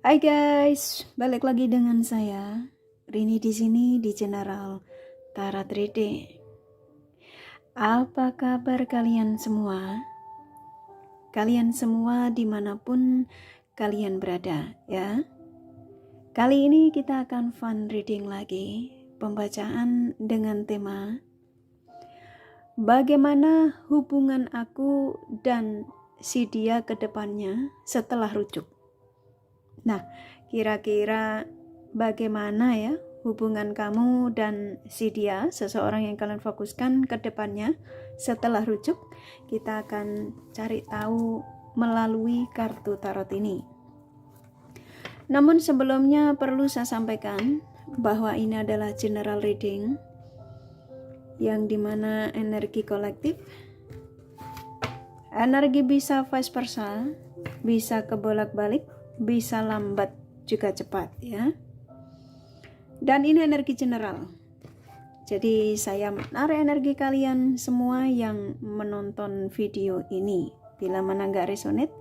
Hai guys, balik lagi dengan saya Rini di sini di General Tarot Reading. Apa kabar kalian semua? Kalian semua dimanapun kalian berada ya. Kali ini kita akan fun reading lagi, pembacaan dengan tema bagaimana hubungan aku dan si dia ke depannya setelah rujuk. Nah, kira-kira bagaimana ya hubungan kamu dan si dia, seseorang yang kalian fokuskan ke depannya setelah rujuk? Kita akan cari tahu melalui kartu tarot ini. Namun sebelumnya perlu saya sampaikan bahwa ini adalah general reading yang dimana energi kolektif, energi bisa vice versa, bisa kebolak-balik, bisa lambat juga cepat ya. Dan ini energi general. Jadi saya menarik energi kalian semua yang menonton video ini. Bila mana nggak resonate,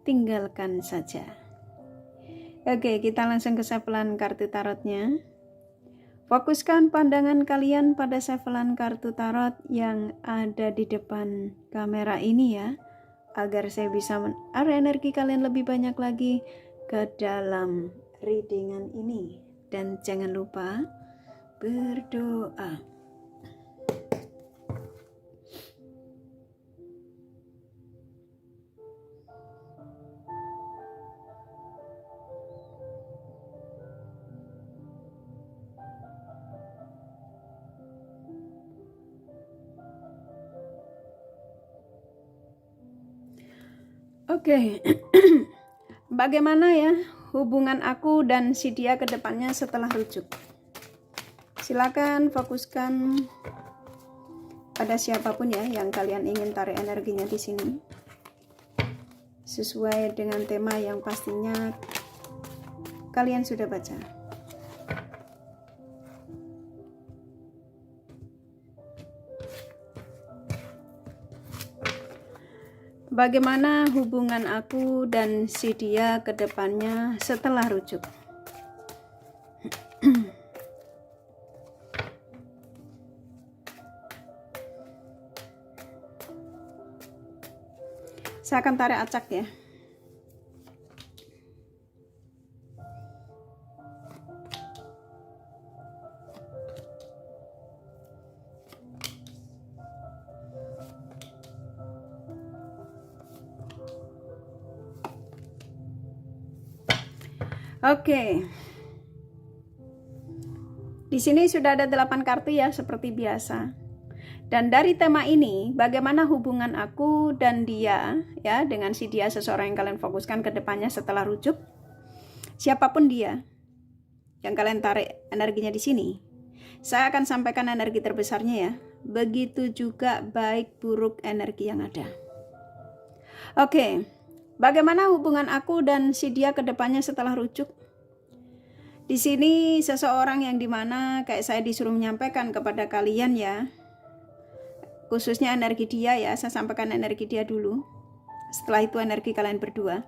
tinggalkan saja. Oke, kita langsung ke shufflean kartu tarotnya. Fokuskan pandangan kalian pada shufflean kartu tarot yang ada di depan kamera ini ya, agar saya bisa menarik energi kalian lebih banyak lagi ke dalam readingan ini. Dan jangan lupa berdoa. Oke. Bagaimana ya hubungan aku dan si dia ke depannya setelah rujuk? Silakan fokuskan pada siapapun ya yang kalian ingin tarik energinya di sini. Sesuai dengan tema yang pastinya kalian sudah baca. Bagaimana hubungan aku dan si dia ke depannya setelah rujuk? Saya akan tarik acak ya. Oke. Di sini sudah ada 8 kartu ya seperti biasa. Dan dari tema ini, bagaimana hubungan aku dan dia ya dengan si dia, seseorang yang kalian fokuskan ke depannya setelah rujuk. Siapapun dia yang kalian tarik energinya di sini, saya akan sampaikan energi terbesarnya ya. Begitu juga baik buruk energi yang ada. Oke. Bagaimana hubungan aku dan si dia ke depannya setelah rujuk? Di sini seseorang yang dimana kayak saya disuruh menyampaikan kepada kalian ya, khususnya energi dia ya, saya sampaikan energi dia dulu. Setelah itu energi kalian berdua.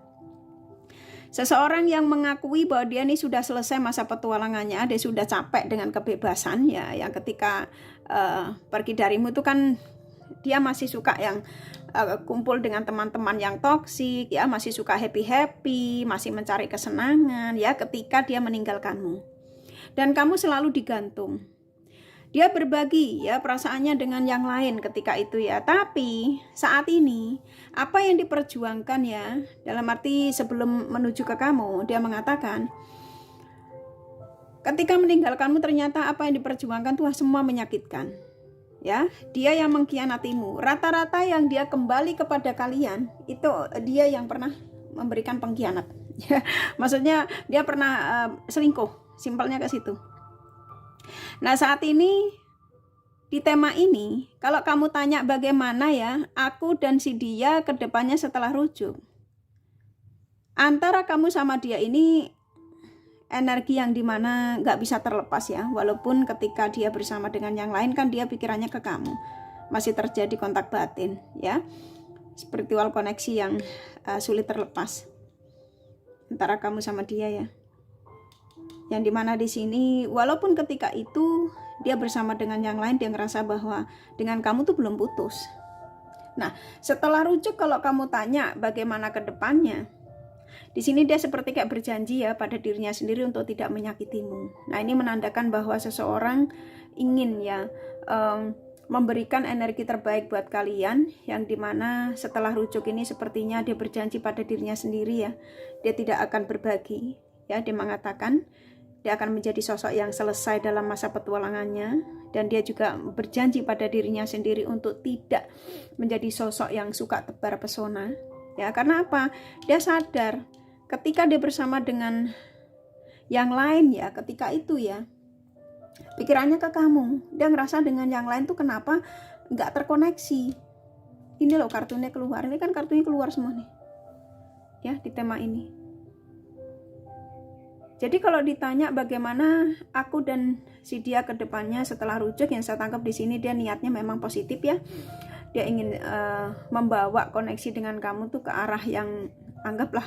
Seseorang yang mengakui bahwa dia ini sudah selesai masa petualangannya, dia sudah capek dengan kebebasan ya, yang ketika pergi darimu itu kan dia masih suka yang kumpul dengan teman-teman yang toksik ya, masih suka happy-happy, masih mencari kesenangan ya ketika dia meninggalkanmu. Dan kamu selalu digantung. Dia berbagi ya perasaannya dengan yang lain ketika itu ya. Tapi saat ini apa yang diperjuangkan ya, dalam arti sebelum menuju ke kamu, dia mengatakan ketika meninggalkanmu ternyata apa yang diperjuangkan tuh semua menyakitkan. Ya, dia yang mengkhianatimu. Rata-rata yang dia kembali kepada kalian itu dia yang pernah memberikan pengkhianat. Ya, maksudnya dia pernah selingkuh. Simpelnya ke situ. Nah, saat ini di tema ini, kalau kamu tanya bagaimana ya aku dan si dia ke depannya setelah rujuk, antara kamu sama dia ini energi yang dimana nggak bisa terlepas ya, walaupun ketika dia bersama dengan yang lain kan dia pikirannya ke kamu, masih terjadi kontak batin ya, spiritual koneksi yang sulit terlepas. antara kamu sama dia ya. Yang dimana di sini walaupun ketika itu dia bersama dengan yang lain, dia ngerasa bahwa dengan kamu tuh belum putus. Nah, setelah rujuk kalau kamu tanya bagaimana ke depannya, di sini dia seperti kayak berjanji ya pada dirinya sendiri untuk tidak menyakitimu. Nah, ini menandakan bahwa seseorang ingin ya memberikan energi terbaik buat kalian, yang dimana setelah rujuk ini sepertinya dia berjanji pada dirinya sendiri ya, dia tidak akan berbagi ya. Dia mengatakan dia akan menjadi sosok yang selesai dalam masa petualangannya, dan dia juga berjanji pada dirinya sendiri untuk tidak menjadi sosok yang suka tebar pesona ya. Karena apa? Dia sadar ketika dia bersama dengan yang lain ya, ketika itu ya pikirannya ke kamu, dia ngerasa dengan yang lain tuh kenapa nggak terkoneksi. Ini loh kartunya keluar, ini kan kartunya keluar semua nih ya di tema ini. Jadi kalau ditanya bagaimana aku dan si dia ke depannya setelah rujuk, yang saya tangkap di sini dia niatnya memang positif ya. Dia ingin membawa koneksi dengan kamu tuh ke arah yang anggaplah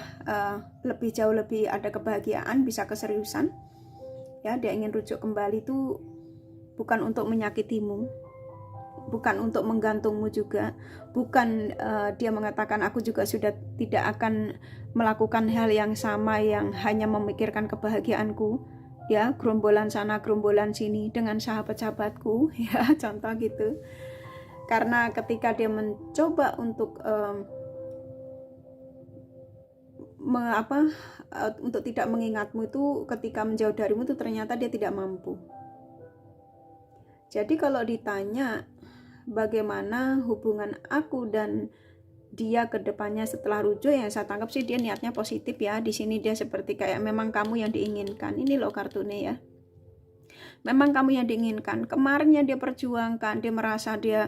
lebih jauh, lebih ada kebahagiaan, bisa keseriusan. Ya, dia ingin rujuk kembali tuh bukan untuk menyakitimu, bukan untuk menggantungmu juga, bukan dia mengatakan aku juga sudah tidak akan melakukan hal yang sama yang hanya memikirkan kebahagiaanku ya, gerombolan sana gerombolan sini dengan sahabat-sahabatku ya, contoh gitu. Karena ketika dia mencoba untuk untuk tidak mengingatmu itu, ketika menjauh darimu itu ternyata dia tidak mampu. Jadi kalau ditanya bagaimana hubungan aku dan dia ke depannya setelah rujuk, yang saya tangkap sih dia niatnya positif ya. Di sini dia seperti kayak memang kamu yang diinginkan. Ini loh kartunya ya. Memang kamu yang diinginkan. Kemarinnya dia perjuangkan, dia merasa dia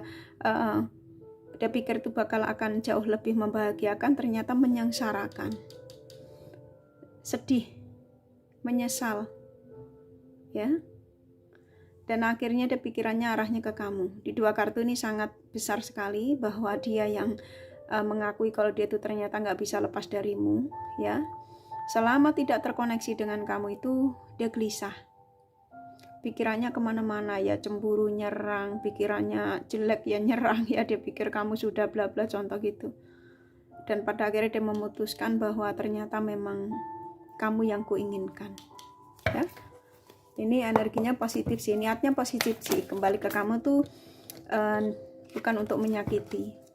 pikir itu bakal akan jauh lebih membahagiakan, ternyata menyengsarakan. Sedih, menyesal. Ya. Dan akhirnya dia pikirannya arahnya ke kamu. Di dua kartu ini sangat besar sekali bahwa dia yang mengakui kalau dia itu ternyata nggak bisa lepas darimu ya. Selama tidak terkoneksi dengan kamu itu dia gelisah, pikirannya kemana-mana ya, cemburu nyerang, pikirannya jelek ya nyerang ya, dia pikir kamu sudah bla bla contoh gitu. Dan pada akhirnya dia memutuskan bahwa ternyata memang kamu yang kuinginkan ya. Ini energinya positif sih, niatnya positif sih, kembali ke kamu tuh bukan untuk menyakiti.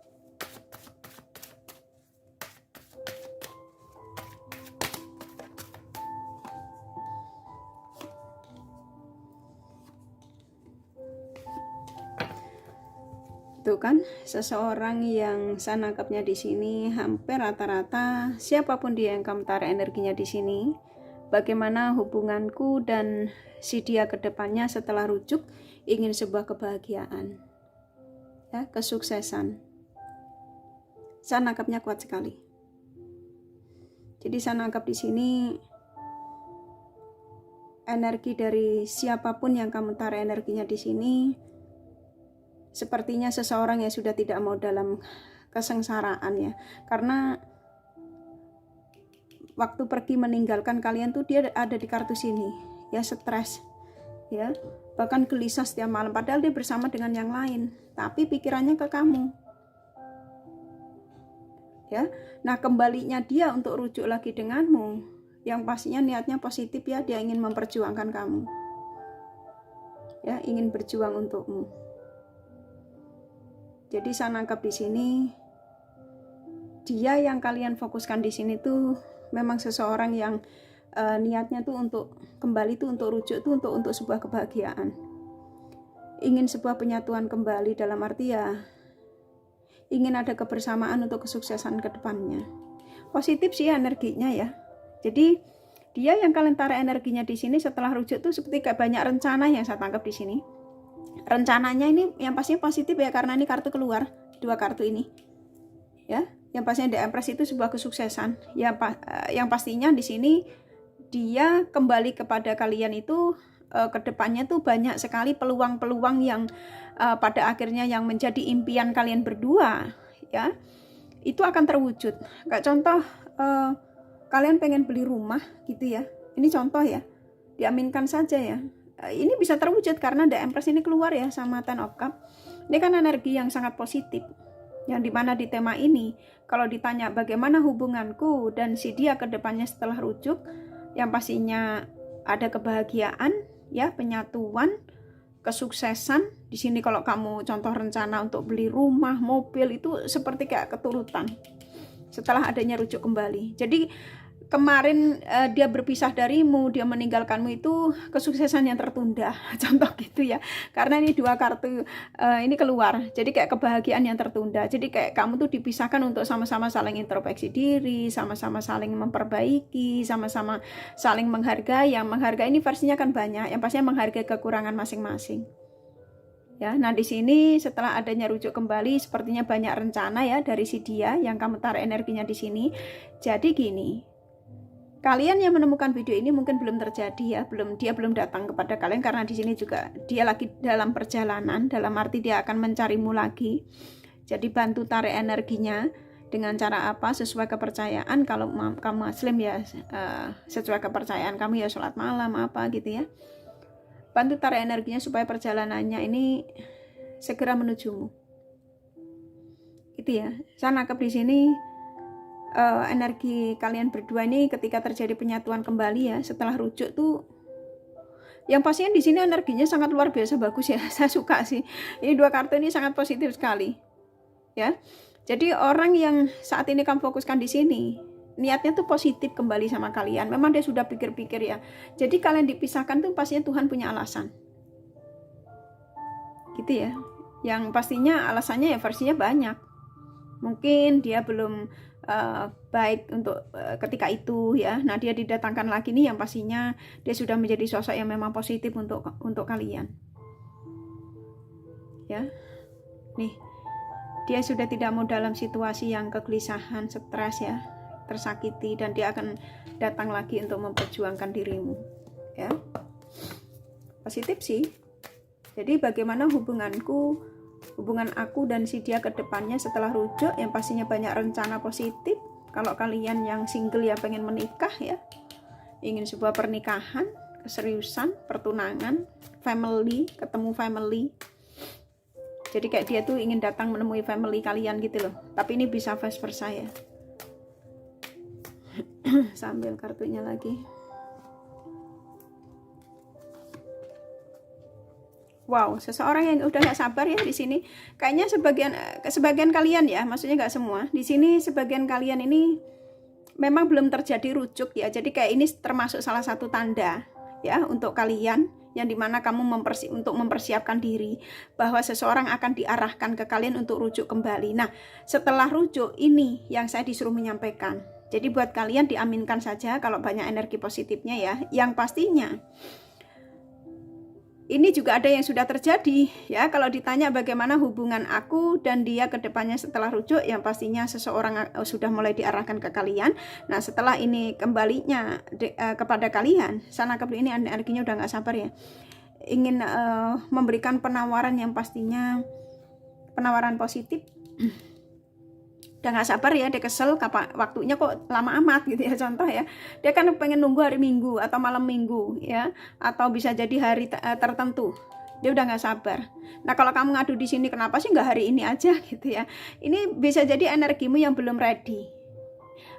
Tuh kan, seseorang yang saya nangkapnya di sini hampir rata-rata siapapun dia yang kamu tarik energinya di sini, bagaimana hubunganku dan si dia ke depannya setelah rujuk, ingin sebuah kebahagiaan ya, kesuksesan. Saya nangkapnya kuat sekali. Jadi saya nangkap di sini energi dari siapapun yang kamu tarik energinya di sini, sepertinya seseorang yang sudah tidak mau dalam kesengsaraan ya. Karena waktu pergi meninggalkan kalian tuh dia ada di kartu sini ya, stres ya, bahkan gelisah setiap malam, padahal dia bersama dengan yang lain tapi pikirannya ke kamu ya. Nah, kembalinya dia untuk rujuk lagi denganmu, yang pastinya niatnya positif ya, dia ingin memperjuangkan kamu ya, ingin berjuang untukmu. Jadi saya nangkap di sini dia yang kalian fokuskan di sini tuh memang seseorang yang niatnya tuh untuk kembali tuh, untuk rujuk tuh untuk sebuah kebahagiaan, ingin sebuah penyatuan kembali, dalam arti ya ingin ada kebersamaan untuk kesuksesan ke depannya. Positif sih energinya ya. Jadi dia yang kalian tarik energinya di sini setelah rujuk tuh seperti kayak banyak rencana yang saya tangkap di sini. Rencananya ini yang pastinya positif ya, karena ini kartu keluar, dua kartu ini ya. Yang pastinya The Empress itu sebuah kesuksesan ya, yang pastinya di sini dia kembali kepada kalian itu ke depannya tuh banyak sekali peluang-peluang yang pada akhirnya yang menjadi impian kalian berdua ya, itu akan terwujud. Kayak contoh kalian pengen beli rumah gitu ya, ini contoh ya, diaminkan saja ya, ini bisa terwujud karena The Empress ini keluar ya sama Ten of Cup. Ini kan energi yang sangat positif, yang dimana di tema ini kalau ditanya bagaimana hubunganku dan si dia ke depannya setelah rujuk, yang pastinya ada kebahagiaan ya, penyatuan, kesuksesan. Di sini kalau kamu contoh rencana untuk beli rumah, mobil, itu seperti kayak keturutan setelah adanya rujuk kembali. Jadi kemarin dia berpisah darimu, dia meninggalkanmu, itu kesuksesan yang tertunda, contoh gitu ya. Karena ini dua kartu ini keluar, jadi kayak kebahagiaan yang tertunda. Jadi kayak kamu tuh dipisahkan untuk sama-sama saling introspeksi diri, sama-sama saling memperbaiki, sama-sama saling menghargai. Yang menghargai ini versinya kan banyak, yang pastinya menghargai kekurangan masing-masing. Ya, nah di sini setelah adanya rujuk kembali, sepertinya banyak rencana ya dari si dia yang kamu taruh energinya di sini. Jadi gini, kalian yang menemukan video ini mungkin belum terjadi ya, dia belum datang kepada kalian karena di sini juga dia lagi dalam perjalanan, dalam arti dia akan mencarimu lagi. Jadi bantu tarik energinya dengan cara apa? Sesuai kepercayaan. Kalau kamu muslim ya sesuai kepercayaan kamu ya sholat malam apa gitu ya. Bantu tarik energinya supaya perjalanannya ini segera menujumu. Itu ya. Saya nangkep di sini energi kalian berdua ini ketika terjadi penyatuan kembali ya setelah rujuk tuh, yang pastinya di sini energinya sangat luar biasa bagus ya. Saya suka sih ini dua kartu ini sangat positif sekali ya. Jadi orang yang saat ini kamu fokuskan di sini niatnya tuh positif kembali sama kalian. Memang dia sudah pikir-pikir ya. Jadi kalian dipisahkan tuh pastinya Tuhan punya alasan gitu ya. Yang pastinya alasannya ya versinya banyak. Mungkin dia belum baik untuk ketika itu ya. Nah dia didatangkan lagi nih, yang pastinya dia sudah menjadi sosok yang memang positif untuk kalian ya. Nih dia sudah tidak mau dalam situasi yang kegelisahan, stres ya, tersakiti, dan dia akan datang lagi untuk memperjuangkan dirimu ya. Positif sih. Jadi bagaimana hubungan aku dan si dia ke depannya setelah rujuk, yang pastinya banyak rencana positif. Kalau kalian yang single ya pengen menikah ya, ingin sebuah pernikahan, keseriusan, pertunangan, family, ketemu family. Jadi kayak dia tuh ingin datang menemui family kalian gitu loh. Tapi ini bisa vice versa ya. Sambil kartunya lagi. Wow, seseorang yang udah gak sabar ya di sini. Kayaknya sebagian kalian ya, maksudnya gak semua. Di sini sebagian kalian ini memang belum terjadi rujuk ya. Jadi kayak ini termasuk salah satu tanda ya untuk kalian, yang dimana kamu untuk mempersiapkan diri bahwa seseorang akan diarahkan ke kalian untuk rujuk kembali. Nah, setelah rujuk ini yang saya disuruh menyampaikan. Jadi buat kalian diaminkan saja kalau banyak energi positifnya ya. Yang pastinya ini juga ada yang sudah terjadi ya. Kalau ditanya bagaimana hubungan aku dan dia ke depannya setelah rujuk, yang pastinya seseorang sudah mulai diarahkan ke kalian. Nah setelah ini kembalinya kepada kalian, sana kebeli ini energinya udah gak sabar ya, ingin memberikan penawaran yang pastinya penawaran positif. Udah gak sabar ya, dia kesel kapan waktunya kok lama amat gitu ya. Contoh ya, dia kan pengen nunggu hari Minggu atau malam Minggu ya, atau bisa jadi hari tertentu. Dia udah gak sabar. Nah kalau kamu ngadu di sini, kenapa sih nggak hari ini aja gitu ya, ini bisa jadi energimu yang belum ready.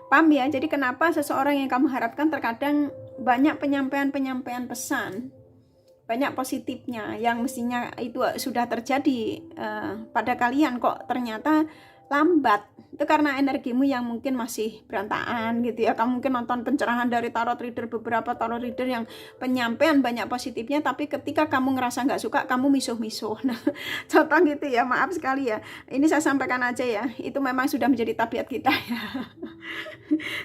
Paham ya? Jadi kenapa seseorang yang kamu harapkan terkadang banyak penyampaian pesan, banyak positifnya yang mestinya itu sudah terjadi pada kalian, kok ternyata lambat. Itu karena energimu yang mungkin masih berantakan gitu ya. Kamu mungkin nonton pencerahan dari tarot reader, beberapa tarot reader yang penyampaian banyak positifnya, tapi ketika kamu ngerasa nggak suka, kamu misuh-misuh. Nah contoh gitu ya, maaf sekali ya, ini saya sampaikan aja ya, itu memang sudah menjadi tabiat kita ya.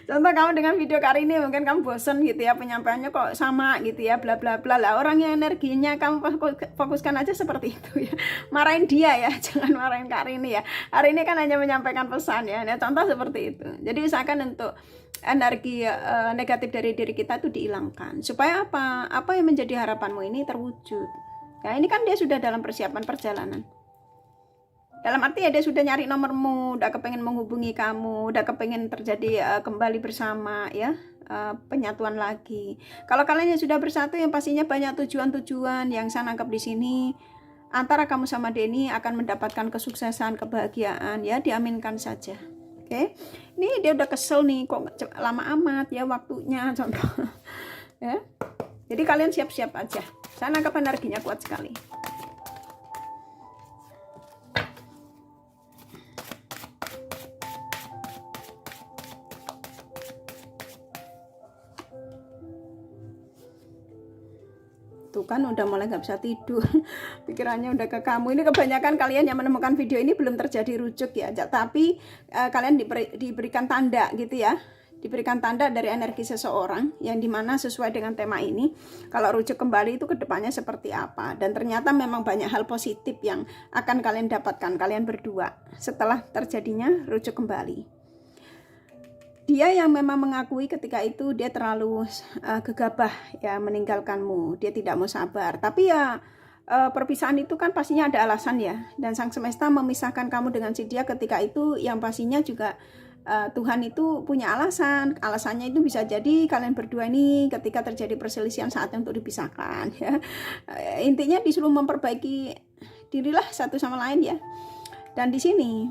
Contoh kamu dengan video kali ini mungkin kamu bosen gitu ya, penyampaiannya kok sama gitu ya, bla bla bla lah. Orang yang energinya kamu fokuskan aja seperti itu ya, marahin dia ya, jangan marahin Kak Rini ya. Hari ini kan hanya menyampaikan pesan ya. Nah, contoh seperti itu. Jadi usahakan untuk energi negatif dari diri kita itu dihilangkan, supaya apa yang menjadi harapanmu ini terwujud. Ya ini kan dia sudah dalam persiapan perjalanan Dalam arti ya dia sudah nyari nomormu, udah kepengen menghubungi kamu, udah kepengen terjadi kembali bersama ya, penyatuan lagi. Kalau kalian yang sudah bersatu, yang pastinya banyak tujuan-tujuan yang saya nangkep di sini. Antara kamu sama Denny akan mendapatkan kesuksesan, kebahagiaan ya, diaminkan saja. Oke. Ini dia udah kesel nih, kok lama amat ya waktunya contoh. Ya. Jadi kalian siap-siap aja. Saya nangkep energinya kuat sekali. Tuh kan udah mulai nggak bisa tidur, pikirannya udah ke kamu. Ini kebanyakan kalian yang menemukan video ini belum terjadi rujuk ya, tapi kalian diberikan tanda gitu ya, diberikan tanda dari energi seseorang yang dimana sesuai dengan tema ini, kalau rujuk kembali itu kedepannya seperti apa. Dan ternyata memang banyak hal positif yang akan kalian dapatkan, kalian berdua, setelah terjadinya rujuk kembali. Dia yang memang mengakui ketika itu dia terlalu gegabah ya meninggalkanmu, dia tidak mau sabar. Tapi ya perpisahan itu kan pastinya ada alasan ya, dan sang semesta memisahkan kamu dengan si dia ketika itu yang pastinya juga Tuhan itu punya alasan. Alasannya itu bisa jadi kalian berdua ini ketika terjadi perselisihan saatnya untuk dipisahkan ya. Intinya disuruh memperbaiki dirilah satu sama lain ya. Dan di sini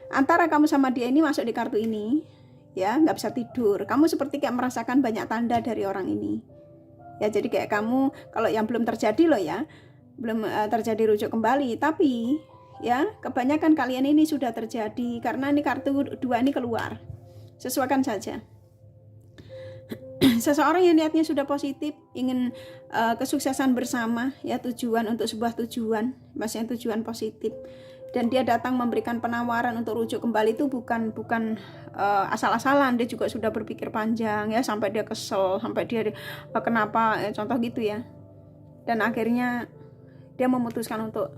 antara kamu sama dia ini masuk di kartu ini ya, nggak bisa tidur. Kamu seperti kayak merasakan banyak tanda dari orang ini ya. Jadi kayak kamu, kalau yang belum terjadi loh ya, belum terjadi rujuk kembali, tapi ya kebanyakan kalian ini sudah terjadi karena ini kartu dua ini keluar. Sesuaikan saja. Seseorang yang niatnya sudah positif, ingin kesuksesan bersama ya, tujuan untuk sebuah tujuan, maksudnya tujuan positif, dan dia datang memberikan penawaran untuk rujuk kembali itu bukan asal-asalan. Dia juga sudah berpikir panjang ya, sampai dia kesel, sampai dia kenapa contoh gitu ya, dan akhirnya dia memutuskan untuk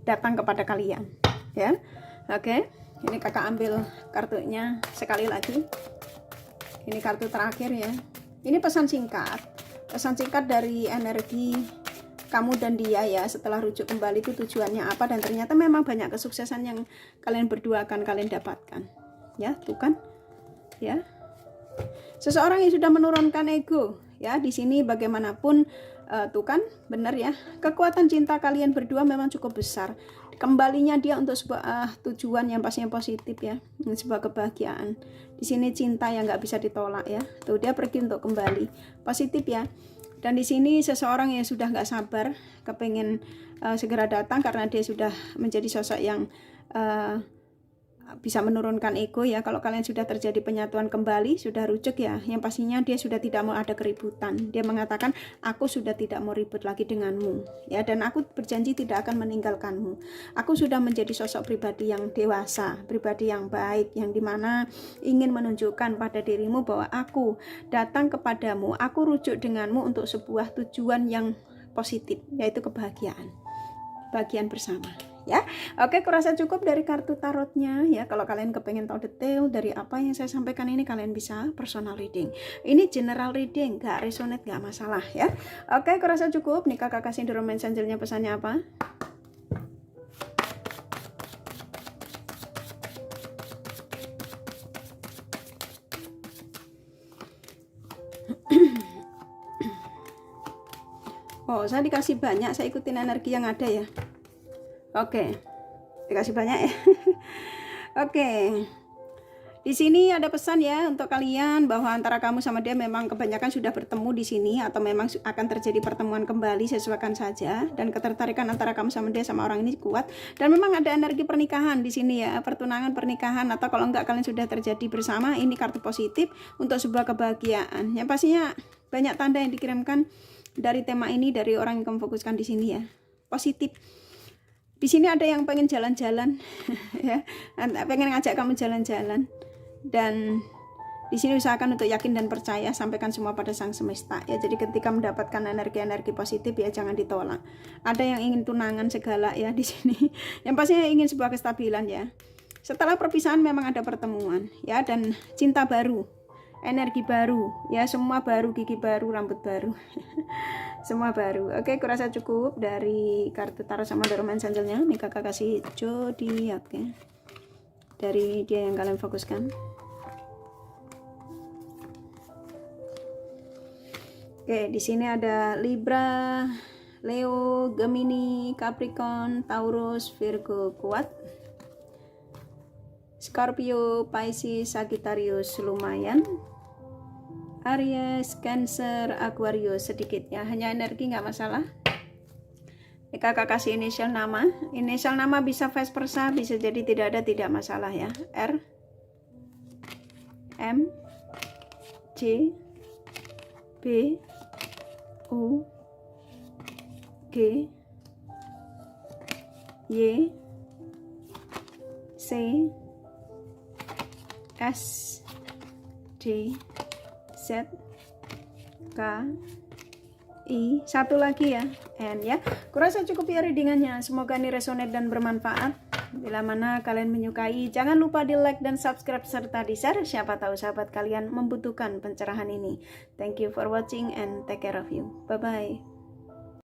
datang kepada kalian ya. Oke, ini kakak ambil kartunya sekali lagi. Ini kartu terakhir ya. Ini pesan singkat dari energi kamu dan dia ya, setelah rujuk kembali itu tujuannya apa, dan ternyata memang banyak kesuksesan yang kalian berdua akan kalian dapatkan ya. Tuh kan ya, seseorang yang sudah menurunkan ego ya di sini. Bagaimanapun tuh kan benar ya, kekuatan cinta kalian berdua memang cukup besar. Kembalinya dia untuk sebuah tujuan yang pastinya positif ya, sebuah kebahagiaan. Di sini cinta yang nggak bisa ditolak ya. Tuh dia pergi untuk kembali, positif ya. Dan di sini seseorang yang sudah nggak sabar, kepengen segera datang karena dia sudah menjadi sosok yang bisa menurunkan ego ya. Kalau kalian sudah terjadi penyatuan kembali, sudah rujuk ya, yang pastinya dia sudah tidak mau ada keributan. Dia mengatakan, aku sudah tidak mau ribut lagi denganmu ya, dan aku berjanji tidak akan meninggalkanmu. Aku sudah menjadi sosok pribadi yang dewasa, pribadi yang baik, yang dimana ingin menunjukkan pada dirimu bahwa aku datang kepadamu, aku rujuk denganmu untuk sebuah tujuan yang positif, yaitu kebahagiaan bersama ya. Oke, kurasa cukup dari kartu tarotnya ya. Kalau kalian kepengen tahu detail dari apa yang saya sampaikan ini, kalian bisa personal reading. Ini general reading, gak resonate gak masalah ya. Oke, kurasa cukup. Nih kakak kasih di romance angelnya pesannya apa. Oh, saya dikasih banyak, saya ikutin energi yang ada ya. Oke, dikasih banyak ya. Oke, di sini ada pesan ya untuk kalian bahwa antara kamu sama dia memang kebanyakan sudah bertemu di sini, atau memang akan terjadi pertemuan kembali. Sesuaikan saja, dan ketertarikan antara kamu sama dia sama orang ini kuat, dan memang ada energi pernikahan di sini ya, pertunangan, pernikahan, atau kalau enggak kalian sudah terjadi bersama. Ini kartu positif untuk sebuah kebahagiaan. Yang pastinya banyak tanda yang dikirimkan dari tema ini dari orang yang kamu fokuskan di sini ya, positif. Di sini ada yang pengen jalan-jalan ya, pengen ngajak kamu jalan-jalan, dan di sini usahakan untuk yakin dan percaya, sampaikan semua pada sang semesta ya. Jadi ketika mendapatkan energi-energi positif ya, jangan ditolak. Ada yang ingin tunangan segala ya di sini, yang pastinya ingin sebuah kestabilan ya. Setelah perpisahan memang ada pertemuan ya, dan cinta baru, energi baru ya, semua baru, gigi baru, rambut baru. Semua baru. Oke, kurasa cukup dari kartu tarot sama The Romance Angel-nya. Nih kakak kasih zodiak ya. Dari dia yang kalian fokuskan. Oke, di sini ada Libra, Leo, Gemini, Capricorn, Taurus, Virgo kuat. Scorpio, Pisces, Sagittarius lumayan. Aries, Cancer, Aquarius sedikit ya, hanya energi nggak masalah. Kakak kasih inisial nama. Inisial nama bisa vice versa, bisa jadi tidak ada, tidak masalah ya. R, M, J, B, U, G, Y, C, S, D, Z, K, I, satu lagi ya, N ya. Kurasa cukup ya readingannya. Semoga ini resonate dan bermanfaat. Bila mana kalian menyukai, jangan lupa di like dan subscribe serta di share. Siapa tahu sahabat kalian membutuhkan pencerahan ini. Thank you for watching and take care of you. Bye bye.